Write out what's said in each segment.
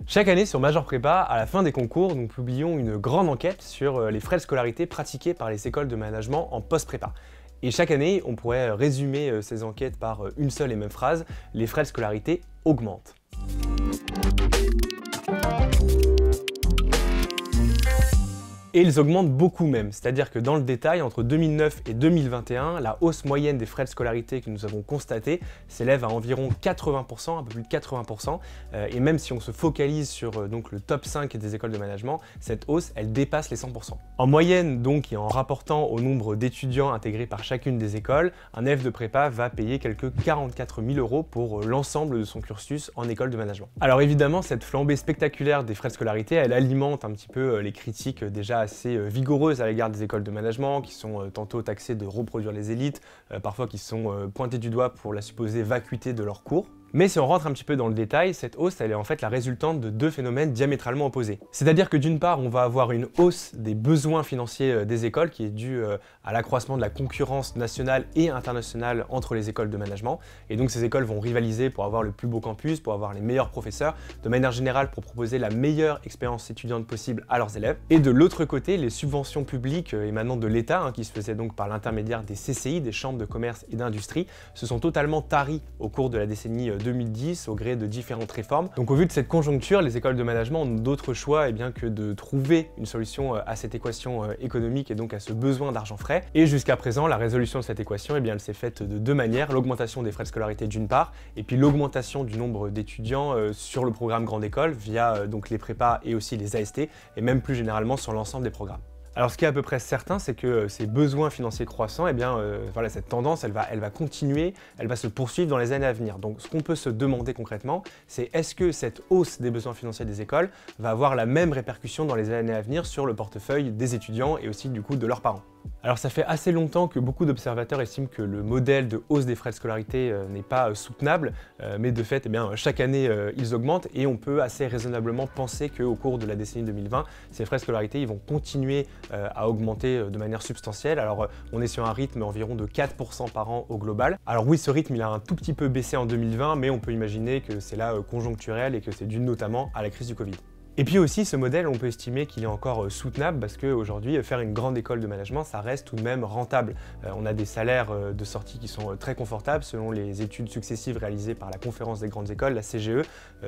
Chaque année sur Major Prépa, à la fin des concours, nous publions une grande enquête sur les frais de scolarité pratiqués par les écoles de management en post-prépa. Et chaque année, on pourrait résumer ces enquêtes par une seule et même phrase, les frais de scolarité augmentent. Et ils augmentent beaucoup même, c'est-à-dire que dans le détail, entre 2009 et 2021, la hausse moyenne des frais de scolarité que nous avons constatée s'élève à environ 80%, un peu plus de 80%, et même si on se focalise sur donc le top 5 des écoles de management, cette hausse, elle dépasse les 100%. En moyenne donc, et en rapportant au nombre d'étudiants intégrés par chacune des écoles, un élève de prépa va payer quelques 44 000 € pour l'ensemble de son cursus en école de management. Alors évidemment, cette flambée spectaculaire des frais de scolarité, elle alimente un petit peu les critiques déjà assez vigoureuses à l'égard des écoles de management qui sont tantôt taxées de reproduire les élites, parfois qui sont pointées du doigt pour la supposée vacuité de leurs cours. Mais si on rentre un petit peu dans le détail, cette hausse, elle est en fait la résultante de deux phénomènes diamétralement opposés. C'est-à-dire que d'une part, on va avoir une hausse des besoins financiers des écoles qui est due à l'accroissement de la concurrence nationale et internationale entre les écoles de management. Et donc ces écoles vont rivaliser pour avoir le plus beau campus, pour avoir les meilleurs professeurs, de manière générale pour proposer la meilleure expérience étudiante possible à leurs élèves. Et de l'autre côté, les subventions publiques émanant de l'État, qui se faisaient donc par l'intermédiaire des CCI, des chambres de commerce et d'industrie, se sont totalement taries au cours de la décennie 2010 au gré de différentes réformes. Donc au vu de cette conjoncture, les écoles de management ont d'autres choix que de trouver une solution à cette équation économique et donc à ce besoin d'argent frais. Et jusqu'à présent, la résolution de cette équation, elle s'est faite de deux manières, l'augmentation des frais de scolarité d'une part, et puis l'augmentation du nombre d'étudiants sur le programme Grande École via donc les prépas et aussi les AST, et même plus généralement sur l'ensemble des programmes. Alors ce qui est à peu près certain, c'est que ces besoins financiers croissants, voilà, cette tendance, elle va continuer, elle va se poursuivre dans les années à venir. Donc ce qu'on peut se demander concrètement, c'est est-ce que cette hausse des besoins financiers des écoles va avoir la même répercussion dans les années à venir sur le portefeuille des étudiants et aussi du coup de leurs parents. Alors ça fait assez longtemps que beaucoup d'observateurs estiment que le modèle de hausse des frais de scolarité n'est pas soutenable, mais de fait, chaque année, ils augmentent et on peut assez raisonnablement penser qu'au cours de la décennie 2020, ces frais de scolarité ils vont continuer à augmenter de manière substantielle. Alors on est sur un rythme environ de 4% par an au global. Alors oui, ce rythme il a un tout petit peu baissé en 2020, mais on peut imaginer que c'est là conjoncturel et que c'est dû notamment à la crise du Covid. Et puis aussi, ce modèle, on peut estimer qu'il est encore soutenable parce qu'aujourd'hui, faire une grande école de management, ça reste tout de même rentable. On a des salaires de sortie qui sont très confortables selon les études successives réalisées par la Conférence des grandes écoles, la CGE.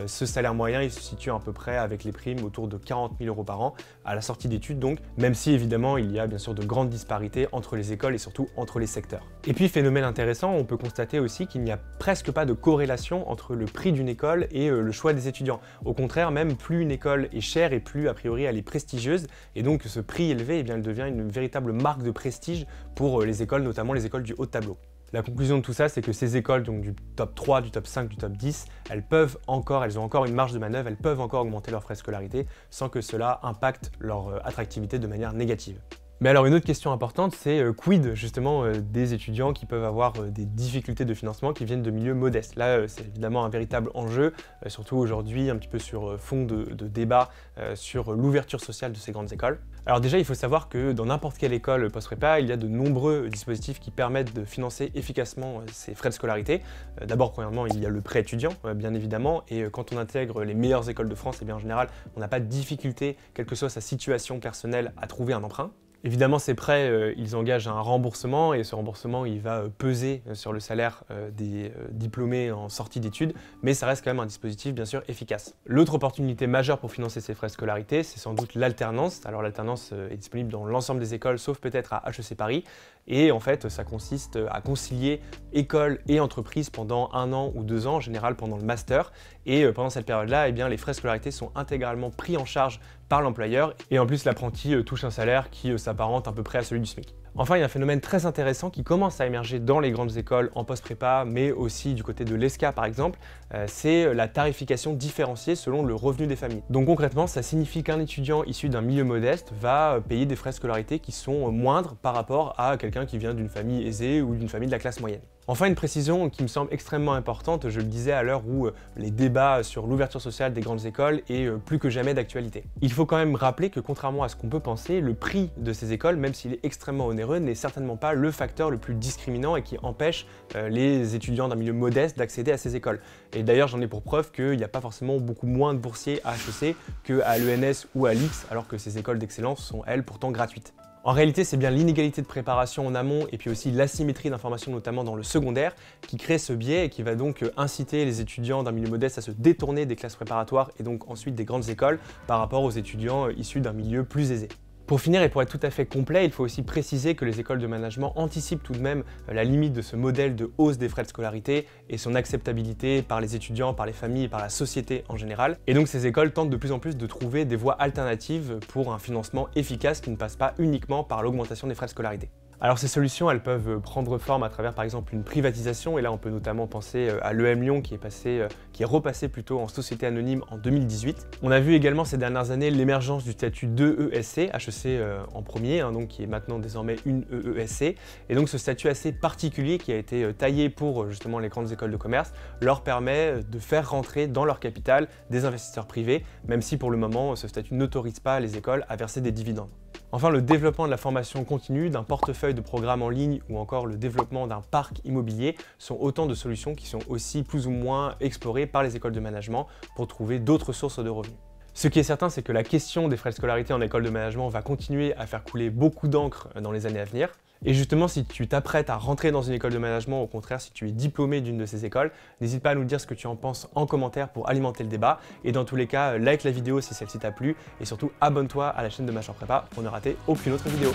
Ce salaire moyen, il se situe à peu près avec les primes autour de 40 000 € par an à la sortie d'études donc, même si évidemment, il y a bien sûr de grandes disparités entre les écoles et surtout entre les secteurs. Et puis, phénomène intéressant, on peut constater aussi qu'il n'y a presque pas de corrélation entre le prix d'une école et le choix des étudiants. Au contraire, même plus une école est chère et plus a priori elle est prestigieuse et donc ce prix élevé elle devient une véritable marque de prestige pour les écoles, notamment les écoles du haut de tableau. La conclusion de tout ça, c'est que ces écoles donc du top 3, du top 5, du top 10, elles ont encore une marge de manœuvre, elles peuvent encore augmenter leurs frais de scolarité sans que cela impacte leur attractivité de manière négative. Mais alors une autre question importante, c'est quid justement des étudiants qui peuvent avoir des difficultés de financement qui viennent de milieux modestes. Là, c'est évidemment un véritable enjeu, surtout aujourd'hui un petit peu sur fond de débat sur l'ouverture sociale de ces grandes écoles. Alors déjà, il faut savoir que dans n'importe quelle école post-prépa, il y a de nombreux dispositifs qui permettent de financer efficacement ces frais de scolarité. D'abord, premièrement, il y a le prêt étudiant, bien évidemment, et quand on intègre les meilleures écoles de France, en général, on n'a pas de difficulté, quelle que soit sa situation personnelle, à trouver un emprunt. Évidemment, ces prêts, ils engagent un remboursement et ce remboursement, il va peser sur le salaire des diplômés en sortie d'études, mais ça reste quand même un dispositif bien sûr efficace. L'autre opportunité majeure pour financer ces frais de scolarité, c'est sans doute l'alternance. Alors l'alternance est disponible dans l'ensemble des écoles, sauf peut-être à HEC Paris, et en fait, ça consiste à concilier école et entreprise pendant 1 an ou 2 ans, en général pendant le master, et pendant cette période-là, les frais de scolarité sont intégralement pris en charge par l'employeur et en plus l'apprenti touche un salaire qui s'apparente à peu près à celui du SMIC. Enfin, il y a un phénomène très intéressant qui commence à émerger dans les grandes écoles en post-prépa, mais aussi du côté de l'ESCA par exemple, c'est la tarification différenciée selon le revenu des familles. Donc concrètement, ça signifie qu'un étudiant issu d'un milieu modeste va payer des frais de scolarité qui sont moindres par rapport à quelqu'un qui vient d'une famille aisée ou d'une famille de la classe moyenne. Enfin, une précision qui me semble extrêmement importante, je le disais à l'heure où les débats sur l'ouverture sociale des grandes écoles est plus que jamais d'actualité. Il faut quand même rappeler que contrairement à ce qu'on peut penser, le prix de ces écoles, même s'il est extrêmement onéreux, onéreux n'est certainement pas le facteur le plus discriminant et qui empêche les étudiants d'un milieu modeste d'accéder à ces écoles. Et d'ailleurs, j'en ai pour preuve qu'il n'y a pas forcément beaucoup moins de boursiers à HEC qu'à l'ENS ou à l'IX, alors que ces écoles d'excellence sont, elles, pourtant gratuites. En réalité, c'est bien l'inégalité de préparation en amont et puis aussi l'asymétrie d'information, notamment dans le secondaire, qui crée ce biais et qui va donc inciter les étudiants d'un milieu modeste à se détourner des classes préparatoires et donc ensuite des grandes écoles par rapport aux étudiants issus d'un milieu plus aisé. Pour finir, et pour être tout à fait complet, il faut aussi préciser que les écoles de management anticipent tout de même la limite de ce modèle de hausse des frais de scolarité et son acceptabilité par les étudiants, par les familles et par la société en général. Et donc ces écoles tentent de plus en plus de trouver des voies alternatives pour un financement efficace qui ne passe pas uniquement par l'augmentation des frais de scolarité. Alors ces solutions, elles peuvent prendre forme à travers par exemple une privatisation, et là on peut notamment penser à l'EM Lyon qui est repassé plutôt en société anonyme en 2018. On a vu également ces dernières années l'émergence du statut d'EESC, HEC en premier, donc qui est maintenant désormais une EESC, et donc ce statut assez particulier qui a été taillé pour justement les grandes écoles de commerce leur permet de faire rentrer dans leur capital des investisseurs privés, même si pour le moment ce statut n'autorise pas les écoles à verser des dividendes. Enfin, le développement de la formation continue, d'un portefeuille de programmes en ligne ou encore le développement d'un parc immobilier sont autant de solutions qui sont aussi plus ou moins explorées par les écoles de management pour trouver d'autres sources de revenus. Ce qui est certain, c'est que la question des frais de scolarité en école de management va continuer à faire couler beaucoup d'encre dans les années à venir. Et justement, si tu t'apprêtes à rentrer dans une école de management, au contraire, si tu es diplômé d'une de ces écoles, n'hésite pas à nous dire ce que tu en penses en commentaire pour alimenter le débat. Et dans tous les cas, like la vidéo si celle-ci t'a plu et surtout abonne-toi à la chaîne de Major Prépa pour ne rater aucune autre vidéo.